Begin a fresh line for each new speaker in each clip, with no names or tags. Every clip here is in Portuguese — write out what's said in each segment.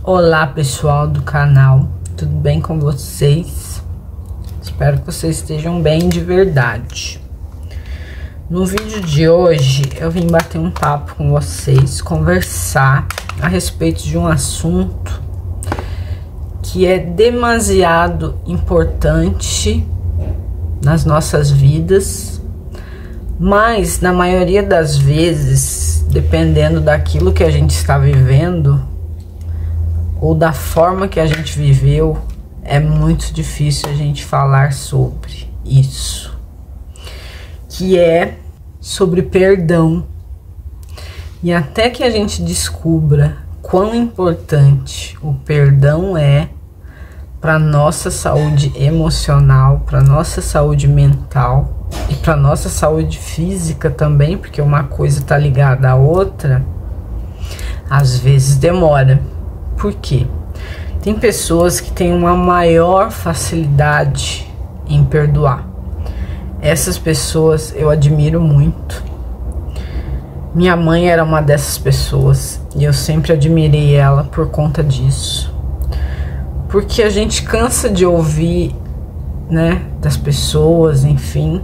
Olá pessoal do canal, tudo bem com vocês? Espero que vocês estejam bem de verdade. No vídeo de hoje eu vim bater um papo com vocês, conversar a respeito de um assunto que é demasiado importante nas nossas vidas, mas na maioria das vezes, dependendo daquilo que a gente está vivendo ou da forma que a gente viveu, é muito difícil a gente falar sobre isso, que é sobre perdão. E até que a gente descubra quão importante o perdão é para nossa saúde emocional, para nossa saúde mental e para nossa saúde física também, porque uma coisa está ligada à outra, às vezes demora. Por quê? Tem pessoas que têm uma maior facilidade em perdoar. Essas pessoas eu admiro muito. Minha mãe era uma dessas pessoas e eu sempre admirei ela por conta disso. Porque a gente cansa de ouvir, né, das pessoas, enfim,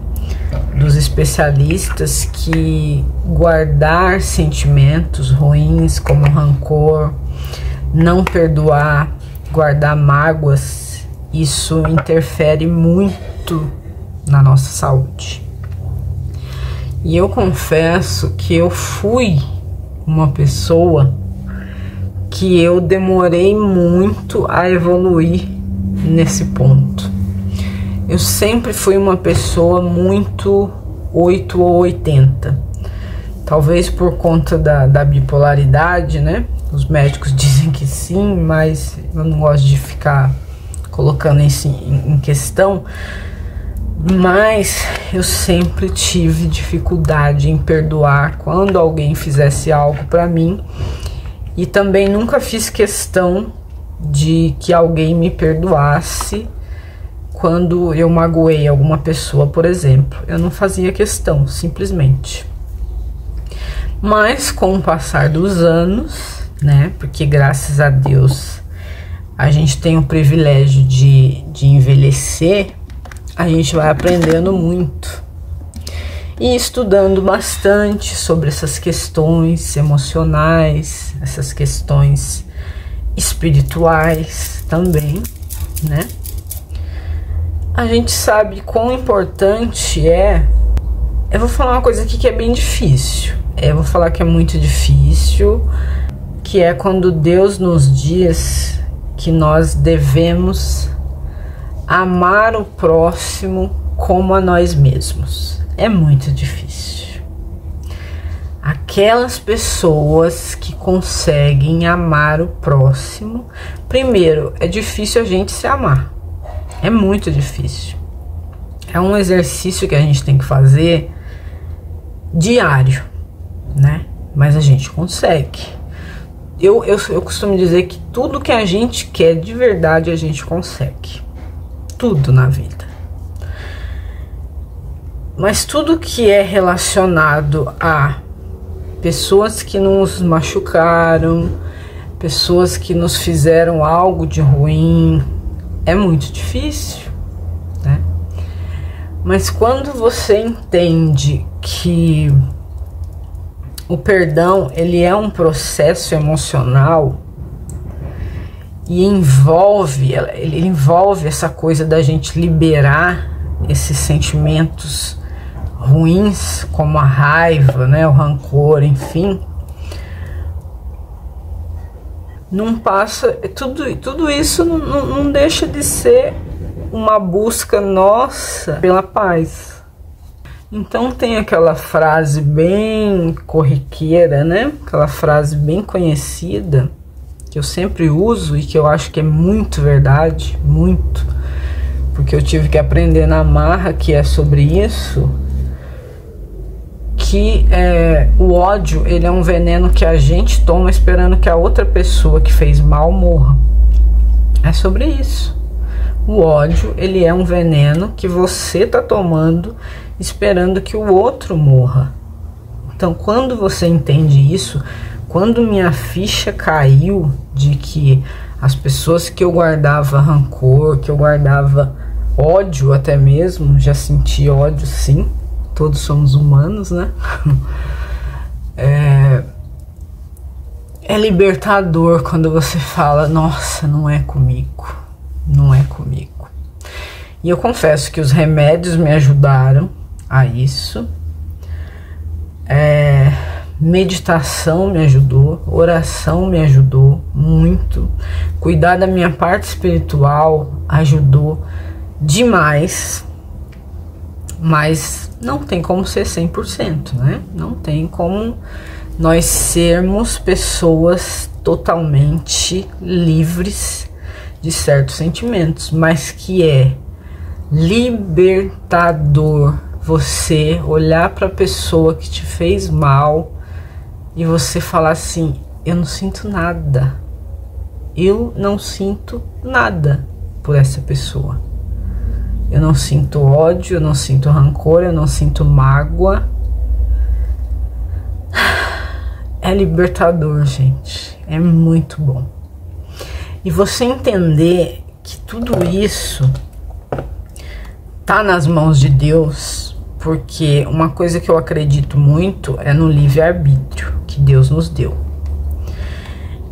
dos especialistas, que guardar sentimentos ruins como rancor, não perdoar, guardar mágoas, isso interfere muito na nossa saúde. E eu confesso que eu fui uma pessoa que eu demorei muito a evoluir nesse ponto. Eu sempre fui uma pessoa muito 8 ou 80. Talvez por conta da bipolaridade, né? Os médicos dizem que sim, mas eu não gosto de ficar colocando isso em questão. Mas eu sempre tive dificuldade em perdoar quando alguém fizesse algo para mim. E também nunca fiz questão de que alguém me perdoasse quando eu magoei alguma pessoa, por exemplo. Eu não fazia questão, simplesmente. Mas com o passar dos anos, né? Porque graças a Deus a gente tem o privilégio de envelhecer, a gente vai aprendendo muito e estudando bastante sobre essas questões emocionais, essas questões espirituais também, né? A gente sabe quão importante é. Eu vou falar uma coisa aqui que é bem difícil. Eu vou falar que é muito difícil, que é quando Deus nos diz que nós devemos amar o próximo como a nós mesmos. É muito difícil. Aquelas pessoas que conseguem amar o próximo, primeiro, é difícil a gente se amar. É muito difícil. É um exercício que a gente tem que fazer diário, né? Mas a gente consegue. Eu costumo dizer que tudo que a gente quer de verdade a gente consegue. Tudo na vida. Mas tudo que é relacionado a pessoas que nos machucaram, pessoas que nos fizeram algo de ruim, é muito difícil, né? Mas quando você entende que o perdão, ele é um processo emocional e ele envolve essa coisa da gente liberar esses sentimentos ruins, como a raiva, né, o rancor, enfim. Não passa, tudo isso não deixa de ser uma busca nossa pela paz. Então tem aquela frase bem corriqueira, né? Aquela frase bem conhecida, que eu sempre uso e que eu acho que é muito verdade, muito, porque eu tive que aprender na marra, que é sobre isso, que o ódio, ele é um veneno que a gente toma esperando que a outra pessoa que fez mal morra. É sobre isso. O ódio, ele é um veneno que você tá tomando esperando que o outro morra. Então, quando você entende isso, quando minha ficha caiu de que as pessoas que eu guardava rancor, que eu guardava ódio até mesmo, já senti ódio sim, todos somos humanos, né? É libertador quando você fala, nossa, não é comigo, não é comigo. E eu confesso que os remédios me ajudaram a isso, meditação me ajudou, oração me ajudou muito, cuidar da minha parte espiritual ajudou demais, mas não tem como ser 100%, né? Não tem como nós sermos pessoas totalmente livres de certos sentimentos, mas que é libertador você olhar para a pessoa que te fez mal e você falar assim, eu não sinto nada, eu não sinto nada por essa pessoa, eu não sinto ódio, eu não sinto rancor, eu não sinto mágoa. É libertador, gente, é muito bom. E você entender que tudo isso tá nas mãos de Deus, porque uma coisa que eu acredito muito é no livre-arbítrio que Deus nos deu.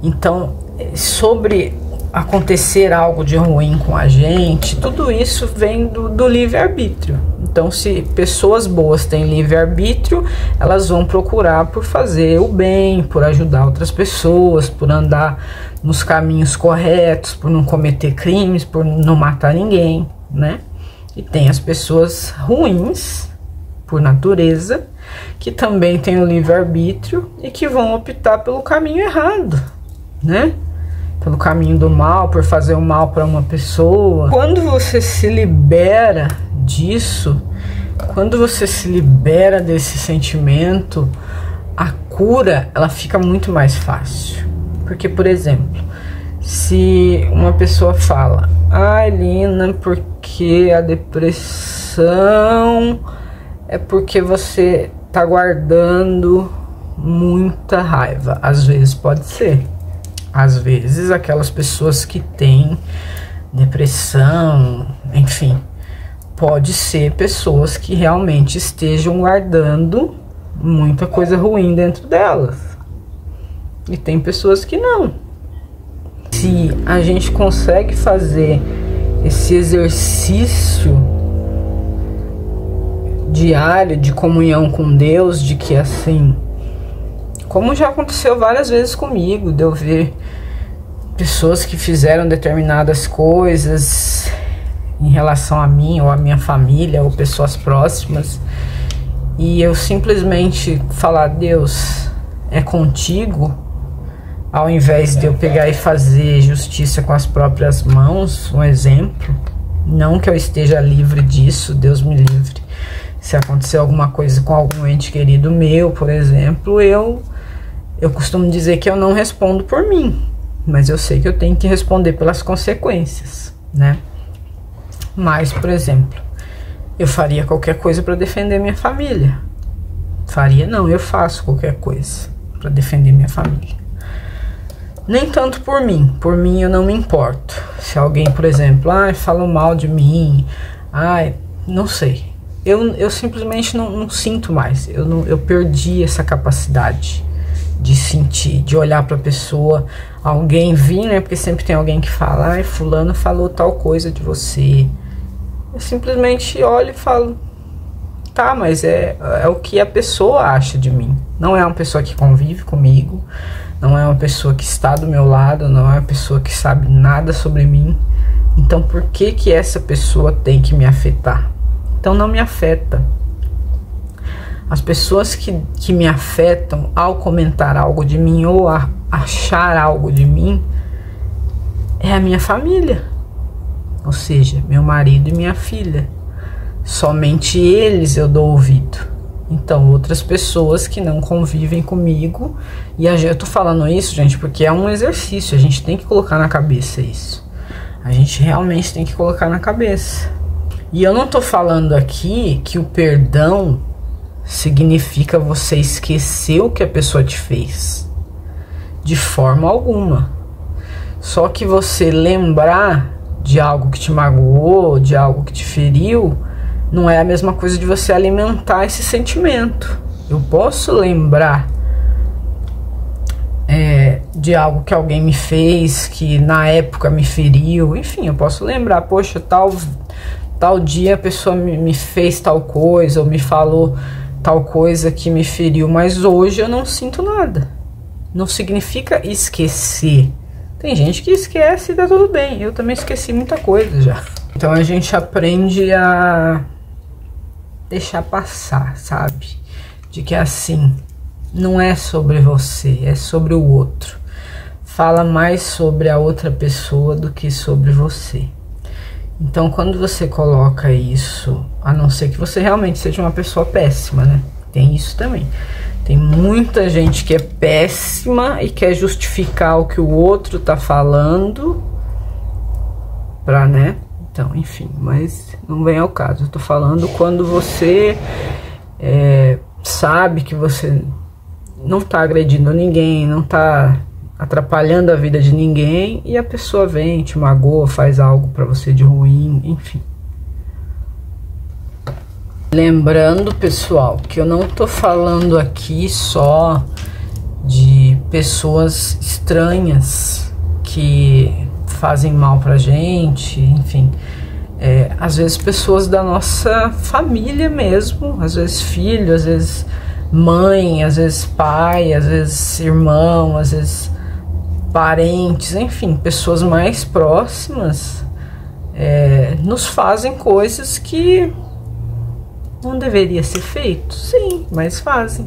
Então, sobre acontecer algo de ruim com a gente, tudo isso vem do livre-arbítrio. Então, se pessoas boas têm livre-arbítrio, elas vão procurar por fazer o bem, por ajudar outras pessoas, por andar nos caminhos corretos, por não cometer crimes, por não matar ninguém, né? E tem as pessoas ruins, por natureza, que também têm o livre-arbítrio e que vão optar pelo caminho errado, né? Pelo caminho do mal, por fazer o mal para uma pessoa. Quando você se libera disso, quando você se libera desse sentimento, a cura, ela fica muito mais fácil. Porque, por exemplo, se uma pessoa fala, ai, Lina, porque a depressão é porque você tá guardando muita raiva. Às vezes pode ser. Às vezes aquelas pessoas que têm depressão, enfim, pode ser pessoas que realmente estejam guardando muita coisa ruim dentro delas. E tem pessoas que não. Se a gente consegue fazer esse exercício diário de comunhão com Deus, de que assim, como já aconteceu várias vezes comigo, de eu ver pessoas que fizeram determinadas coisas em relação a mim ou a minha família ou pessoas próximas, e eu simplesmente falar, Deus, é contigo, ao invés de eu pegar e fazer justiça com as próprias mãos, um exemplo. Não que eu esteja livre disso, Deus me livre. Se acontecer alguma coisa com algum ente querido meu, por exemplo, eu costumo dizer que eu não respondo por mim, mas eu sei que eu tenho que responder pelas consequências, né? Mas, por exemplo, eu faria qualquer coisa para defender minha família. Faria não, eu faço qualquer coisa para defender minha família. Nem tanto por mim eu não me importo. Se alguém, por exemplo, fala mal de mim, não sei. Eu simplesmente não sinto mais. Eu perdi essa capacidade de sentir, de olhar para a pessoa, alguém vir, né? Porque sempre tem alguém que fala, fulano falou tal coisa de você. Eu simplesmente olho e falo, tá, mas é o que a pessoa acha de mim. Não é uma pessoa que convive comigo, não é uma pessoa que está do meu lado, não é uma pessoa que sabe nada sobre mim. Então por que essa pessoa tem que me afetar? Então não me afeta. As pessoas que me afetam ao comentar algo de mim ou a achar algo de mim é a minha família, ou seja, meu marido e minha filha. Somente eles eu dou ouvido. Então outras pessoas que não convivem comigo, e eu tô falando isso, gente, porque é um exercício, a gente tem que colocar na cabeça isso. A gente realmente tem que colocar na cabeça. E eu não tô falando aqui que o perdão significa você esquecer o que a pessoa te fez. de forma alguma. Só que você lembrar de algo que te magoou, de algo que te feriu, não é a mesma coisa de você alimentar esse sentimento. Eu posso lembrar de algo que alguém me fez, que na época me feriu, enfim, eu posso lembrar, poxa, tal dia a pessoa me fez tal coisa, ou me falou tal coisa que me feriu, mas hoje eu não sinto nada. Não significa esquecer. Tem gente que esquece e tá tudo bem, eu também esqueci muita coisa já. Então a gente aprende a deixar passar, sabe? De que assim, não é sobre você, é sobre o outro. Fala mais sobre a outra pessoa do que sobre você. Então quando você coloca isso, a não ser que você realmente seja uma pessoa péssima, né? Tem isso também. Tem muita gente que é péssima e quer justificar o que o outro tá falando pra, né? Então, enfim, mas não vem ao caso. Eu tô falando quando você sabe que você não tá agredindo ninguém, não tá atrapalhando a vida de ninguém e a pessoa vem, te magoa, faz algo pra você de ruim, enfim. Lembrando, pessoal, que eu não tô falando aqui só de pessoas estranhas que fazem mal pra gente, enfim. Às vezes pessoas da nossa família mesmo, às vezes filho, às vezes mãe, às vezes pai, às vezes irmão, às vezes parentes, enfim, pessoas mais próximas nos fazem coisas que não deveria ser feito, sim, mas fazem.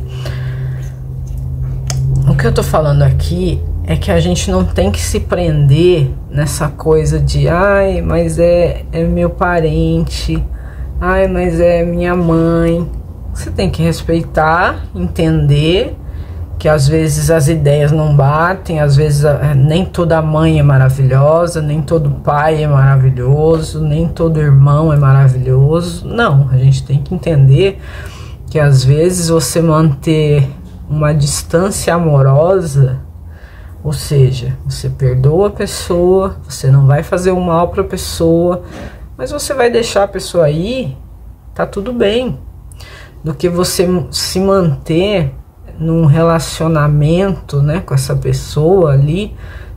O que eu tô falando aqui é que a gente não tem que se prender nessa coisa de ai, mas é meu parente, ai, mas é minha mãe. Você tem que respeitar, entender que às vezes as ideias não batem, às vezes nem toda mãe é maravilhosa, nem todo pai é maravilhoso, nem todo irmão é maravilhoso. Não, a gente tem que entender que às vezes você manter uma distância amorosa, ou seja, você perdoa a pessoa, você não vai fazer o mal para a pessoa, mas você vai deixar a pessoa ir, tá tudo bem. Do que você se manter num relacionamento, né, com essa pessoa ali,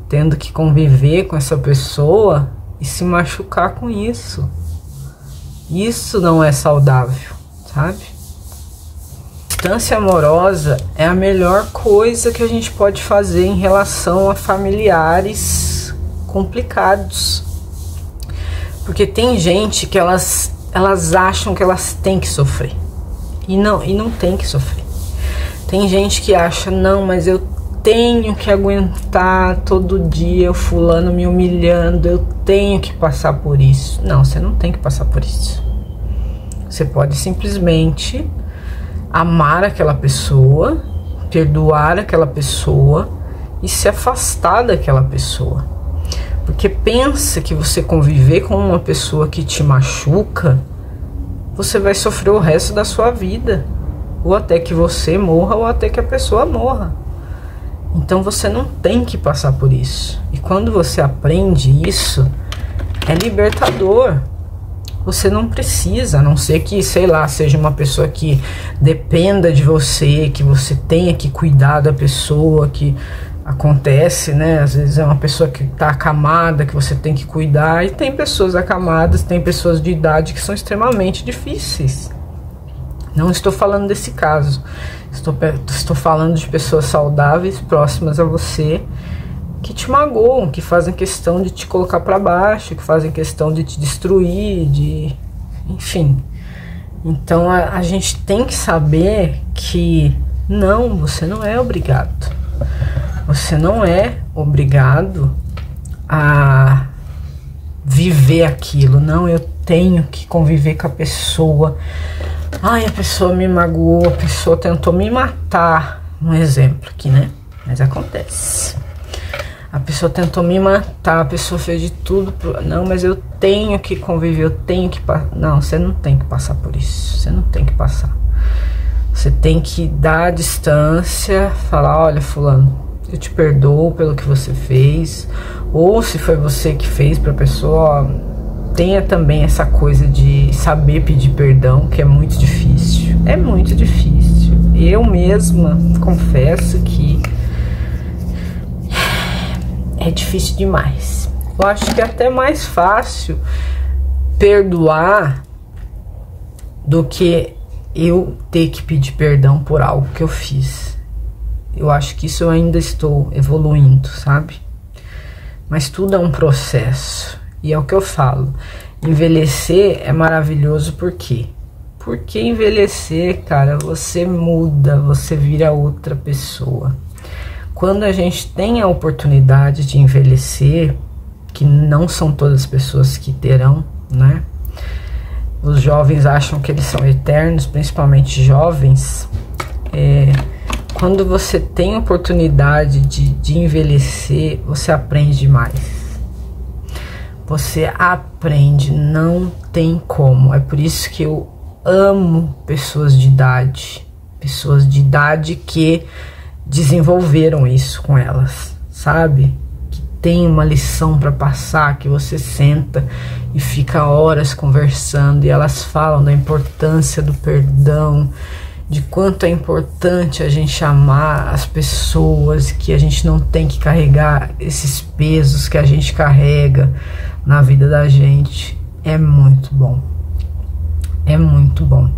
tendo que conviver com essa pessoa e se machucar com isso. Isso não é saudável, sabe? Distância amorosa é a melhor coisa que a gente pode fazer em relação a familiares complicados. Porque tem gente que elas acham que elas têm que sofrer. E não tem que sofrer. Tem gente que acha, não, mas eu tenho que aguentar todo dia o fulano me humilhando, eu tenho que passar por isso. Não, você não tem que passar por isso. Você pode simplesmente amar aquela pessoa, perdoar aquela pessoa e se afastar daquela pessoa. Porque pensa que você conviver com uma pessoa que te machuca, você vai sofrer o resto da sua vida. Ou até que você morra, ou até que a pessoa morra. Então você não tem que passar por isso. E quando você aprende isso, é libertador. Você não precisa, a não ser que, sei lá, seja uma pessoa que dependa de você, que você tenha que cuidar da pessoa, que acontece, né? Às vezes é uma pessoa que tá acamada, que você tem que cuidar. E tem pessoas acamadas, tem pessoas de idade que são extremamente difíceis. Não estou falando desse caso. Estou falando de pessoas saudáveis, próximas a você, que te magoam, que fazem questão de te colocar para baixo, que fazem questão de te destruir, enfim. Então a gente tem que saber que não, você não é obrigado. Você não é obrigado a viver aquilo. Não, eu tenho que conviver com a pessoa. Ai, a pessoa me magoou, a pessoa tentou me matar. Um exemplo aqui, né? Mas acontece. A pessoa tentou me matar, a pessoa fez de tudo. Não, mas eu tenho que conviver, eu tenho que... Não, você não tem que passar por isso. Você não tem que passar. Você tem que dar a distância, falar, olha, fulano, eu te perdoo pelo que você fez. Ou se foi você que fez pra pessoa, tenha também essa coisa de saber pedir perdão, que é muito difícil. É muito difícil. Eu mesma confesso que é difícil demais. Eu acho que é até mais fácil perdoar do que eu ter que pedir perdão por algo que eu fiz. Eu acho que isso eu ainda estou evoluindo, sabe? Mas tudo é um processo. E é o que eu falo. Envelhecer é maravilhoso por quê? Porque envelhecer, cara, você muda, você vira outra pessoa. Quando a gente tem a oportunidade de envelhecer, que não são todas as pessoas que terão, né? Os jovens acham que eles são eternos, principalmente jovens. Quando você tem a oportunidade de envelhecer, você aprende demais. Você aprende, não tem como. É por isso que eu amo pessoas de idade. Pessoas de idade que desenvolveram isso com elas, sabe? Que tem uma lição para passar, que você senta e fica horas conversando e elas falam da importância do perdão, de quanto é importante a gente amar as pessoas, que a gente não tem que carregar esses pesos que a gente carrega na vida da gente. É muito bom. É muito bom.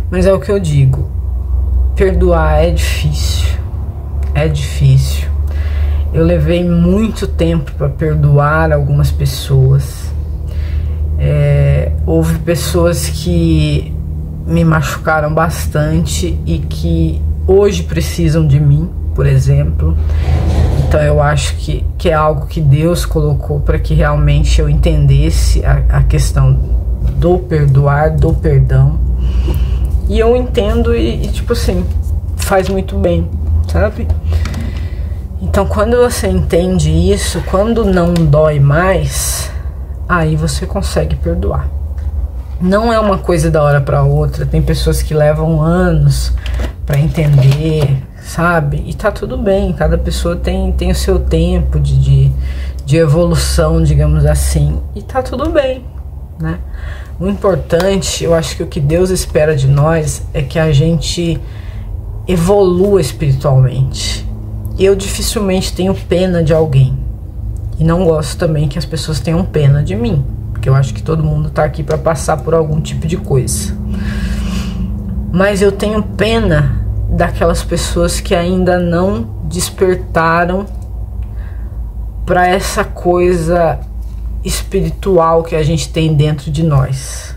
Mas é o que eu digo, perdoar é difícil. É difícil. Eu levei muito tempo para perdoar algumas pessoas. Houve pessoas que me machucaram bastante e que hoje precisam de mim, por exemplo. Então eu acho que é algo que Deus colocou para que realmente eu entendesse a questão do perdoar, do perdão. E eu entendo e tipo assim, faz muito bem, sabe? Então quando você entende isso, quando não dói mais, aí você consegue perdoar. Não é uma coisa da hora para outra. Tem pessoas que levam anos para entender, sabe? E tá tudo bem. Cada pessoa tem o seu tempo de evolução, digamos assim. E tá tudo bem, né? O importante, eu acho que o que Deus espera de nós é que a gente evolua espiritualmente. Eu dificilmente tenho pena de alguém. E não gosto também que as pessoas tenham pena de mim. Porque eu acho que todo mundo tá aqui para passar por algum tipo de coisa. Mas eu tenho pena daquelas pessoas que ainda não despertaram para essa coisa espiritual que a gente tem dentro de nós.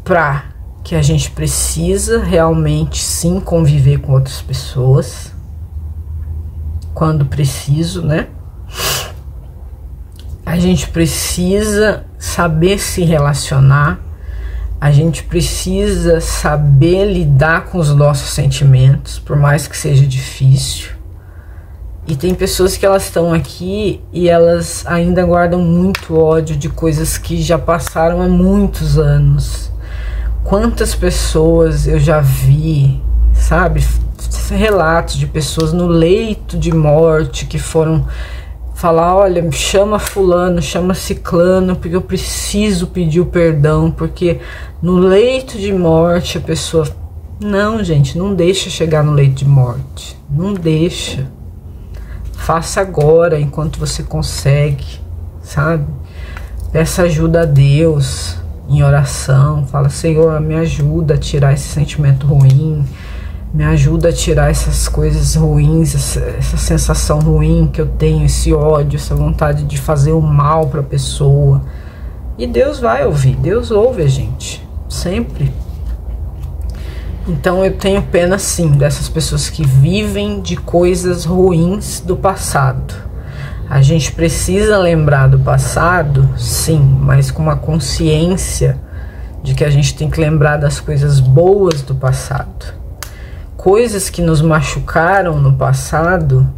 Para que a gente precisa realmente sim conviver com outras pessoas. Quando preciso, né? A gente precisa saber se relacionar, a gente precisa saber lidar com os nossos sentimentos, por mais que seja difícil. E tem pessoas que elas estão aqui e elas ainda guardam muito ódio de coisas que já passaram há muitos anos. Quantas pessoas eu já vi, sabe? Relatos de pessoas no leito de morte que foram falar, olha, chama fulano, chama ciclano, porque eu preciso pedir o perdão, porque no leito de morte a pessoa... Não, gente, não deixa chegar no leito de morte, não deixa. Faça agora, enquanto você consegue, sabe? Peça ajuda a Deus em oração, fala, Senhor, me ajuda a tirar esse sentimento ruim, me ajuda a tirar essas coisas ruins, essa sensação ruim que eu tenho, esse ódio, essa vontade de fazer o mal para a pessoa. E Deus vai ouvir, Deus ouve a gente, sempre. Então eu tenho pena sim dessas pessoas que vivem de coisas ruins do passado. A gente precisa lembrar do passado, sim, mas com uma consciência de que a gente tem que lembrar das coisas boas do passado. Coisas que nos machucaram no passado,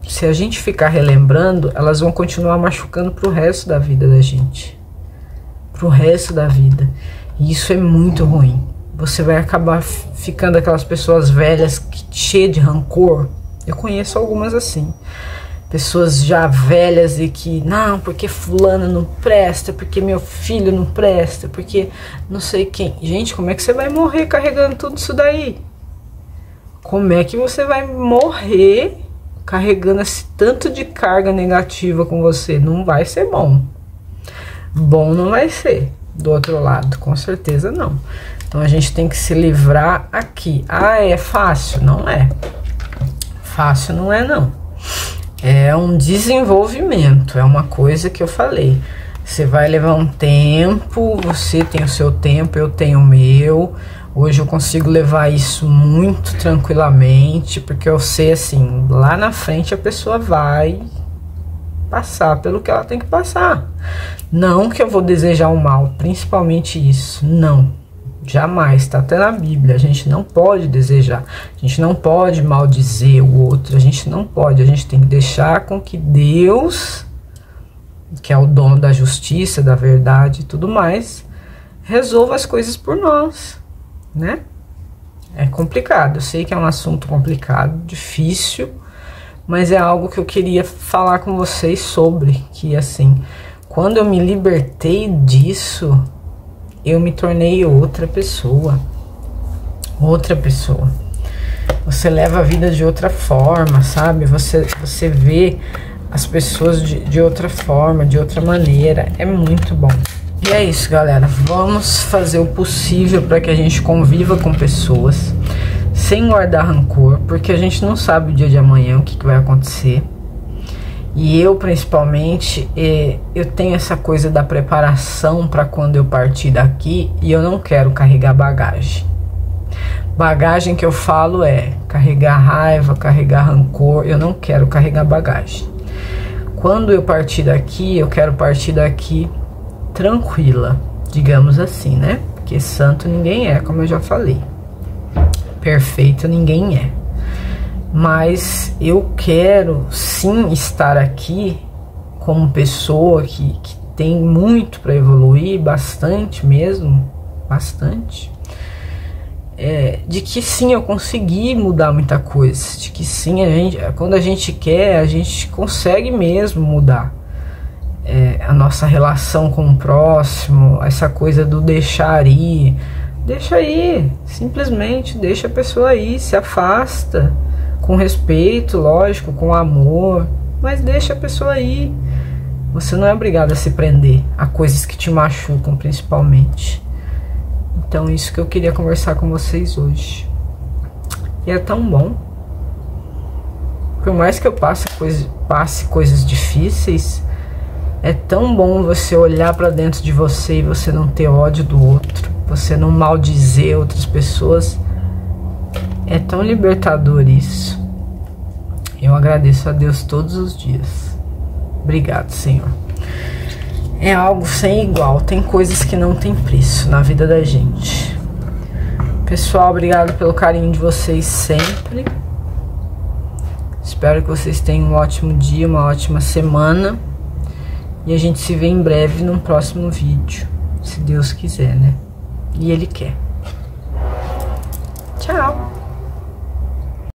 se a gente ficar relembrando, elas vão continuar machucando pro resto da vida da gente. Pro resto da vida. E isso é muito ruim. Você vai acabar ficando aquelas pessoas velhas cheias de rancor. Eu conheço algumas assim. Pessoas já velhas e que, não, porque fulano não presta, porque meu filho não presta, porque não sei quem. Gente, como é que você vai morrer carregando tudo isso daí? Como é que você vai morrer carregando esse tanto de carga negativa com você? Não vai ser bom. Bom não vai ser. Do outro lado, com certeza não. Então a gente tem que se livrar aqui. Ah, é fácil? Não é. Fácil não é não. É um desenvolvimento, é uma coisa que eu falei. Você vai levar um tempo, você tem o seu tempo, eu tenho o meu. Hoje eu consigo levar isso muito tranquilamente, porque eu sei assim, lá na frente a pessoa vai passar pelo que ela tem que passar. Não que eu vou desejar o mal, principalmente isso, não. Jamais, tá até na Bíblia, a gente não pode desejar, a gente não pode maldizer o outro, a gente não pode, a gente tem que deixar com que Deus, que é o dono da justiça, da verdade e tudo mais, resolva as coisas por nós, né? É complicado, eu sei que é um assunto complicado, difícil, mas é algo que eu queria falar com vocês sobre, que assim, quando eu me libertei disso, eu me tornei outra pessoa. Outra pessoa. Você leva a vida de outra forma, sabe? Você vê as pessoas de outra forma, de outra maneira. É muito bom. E é isso, galera. Vamos fazer o possível para que a gente conviva com pessoas sem guardar rancor, porque a gente não sabe o dia de amanhã, o que vai acontecer. E eu, principalmente, eu tenho essa coisa da preparação para quando eu partir daqui, e eu não quero carregar bagagem. Bagagem que eu falo é carregar raiva, carregar rancor, eu não quero carregar bagagem. Quando eu partir daqui, eu quero partir daqui tranquila, digamos assim, né? Porque santo ninguém é, como eu já falei. Perfeito ninguém é. Mas eu quero sim estar aqui como pessoa que tem muito para evoluir, bastante mesmo, bastante. De que sim, eu consegui mudar muita coisa, de que sim, quando a gente quer, a gente consegue mesmo mudar. A nossa relação com o próximo, essa coisa do deixar ir, deixa ir, simplesmente deixa a pessoa ir, se afasta. Com respeito, lógico, com amor, mas deixa a pessoa ir. Você não é obrigado a se prender a coisas que te machucam, principalmente. Então, isso que eu queria conversar com vocês hoje. E é tão bom. Por mais que eu passe coisas difíceis, é tão bom você olhar pra dentro de você e você não ter ódio do outro, você não maldizer outras pessoas. É tão libertador isso. Eu agradeço a Deus todos os dias. Obrigado, Senhor. É algo sem igual. Tem coisas que não tem preço na vida da gente. Pessoal, obrigado pelo carinho de vocês sempre. Espero que vocês tenham um ótimo dia, uma ótima semana. E a gente se vê em breve num próximo vídeo. Se Deus quiser, né? E Ele quer. Tchau.